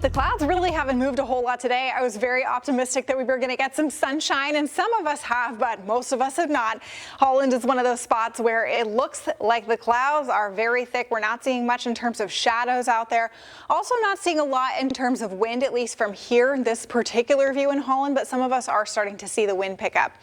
The clouds really haven't moved a whole lot today. I was very optimistic that we were going to get some sunshine, and some of us have, but most of us have not. Holland is one of those spots where it looks like the clouds are very thick. We're not seeing much in terms of shadows out there. Also not seeing a lot in terms of wind, at least from here, this particular view in Holland, but some of us are starting to see the wind pick up.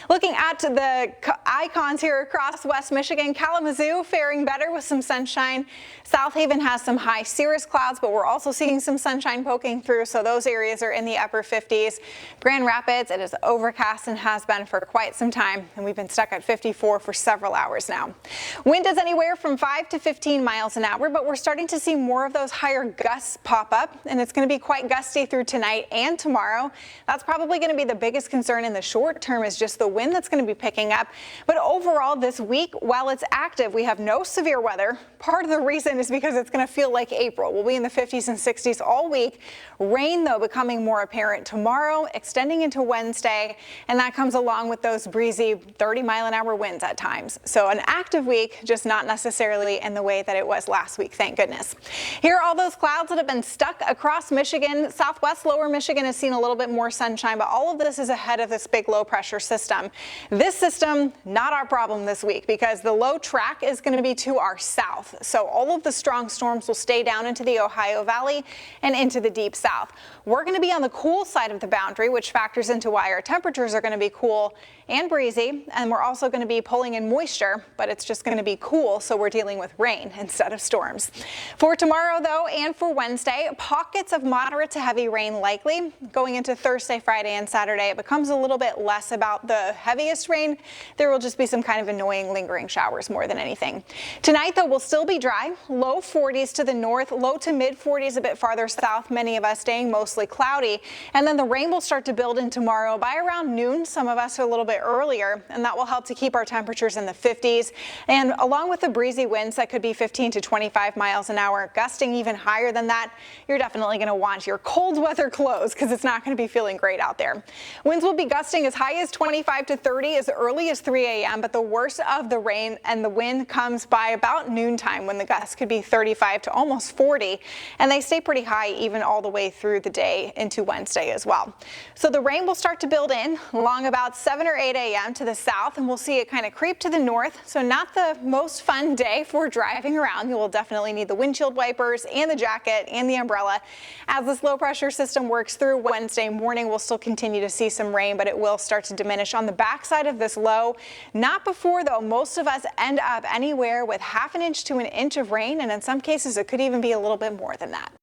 Looking at the icons here across West Michigan, Kalamazoo faring better with some sunshine. South Haven has some high cirrus clouds, but we're also seeing some sunshine poking through, so those areas are in the upper 50s. Grand Rapids, it is overcast and has been for quite some time, and we've been stuck at 54 for several hours now. Wind is anywhere from 5 to 15 miles an hour, but we're starting to see more of those higher gusts pop up, and it's going to be quite gusty through tonight and tomorrow. That's probably going to be the biggest concern in the short term, is just the wind that's going to be picking up. But overall this week, while it's active, we have no severe weather. Part of the reason is because it's going to feel like April. We'll be in the 50s and 60s all week. Rain, though, becoming more apparent tomorrow, extending into Wednesday, and that comes along with those breezy 30-mile-an-hour winds at times. So an active week, just not necessarily in the way that it was last week, thank goodness. Here are all those clouds that have been stuck across Michigan. Southwest lower Michigan has seen a little bit more sunshine, but all of this is ahead of this big low pressure system. This system, not our problem this week, because the low track is going to be to our south. So all of the strong storms will stay down into the Ohio Valley and into the deep south. We're going to be on the cool side of the boundary, which factors into why our temperatures are going to be cool and breezy, and we're also going to be pulling in moisture, but it's just going to be cool, so we're dealing with rain instead of storms. For tomorrow, though, and for Wednesday, pockets of moderate to heavy rain likely. Going into Thursday, Friday, and Saturday, it becomes a little bit less about the heaviest rain. There will just be some kind of annoying lingering showers more than anything. Tonight, though, will still be dry. Low 40s to the north, low to mid 40s a bit farther south, many of us staying mostly cloudy. And then the rain will start to build in tomorrow by around noon. Some of us are a little bit earlier, and that will help to keep our temperatures in the 50s. And along with the breezy winds that could be 15 to 25 miles an hour, gusting even higher than that, you're definitely going to want your cold weather clothes because it's not going to be feeling great out there. Winds will be gusting as high as 25 to 30 as early as 3 a.m., but the worst of the rain and the wind comes by about noontime, when the gusts could be 35 to almost 40, and they stay pretty high even all the way through the day into Wednesday as well. So the rain will start to build in along about 7 or 8 a.m. to the south, and we'll see it kind of creep to the north. So not the most fun day for driving around. You will definitely need the windshield wipers and the jacket and the umbrella. As this low pressure system works through Wednesday morning, we'll still continue to see some rain, but it will start to diminish on the backside of this low. Not before, though, most of us end up anywhere with half an inch to an inch of rain, and in some cases it could even be a little bit more than that.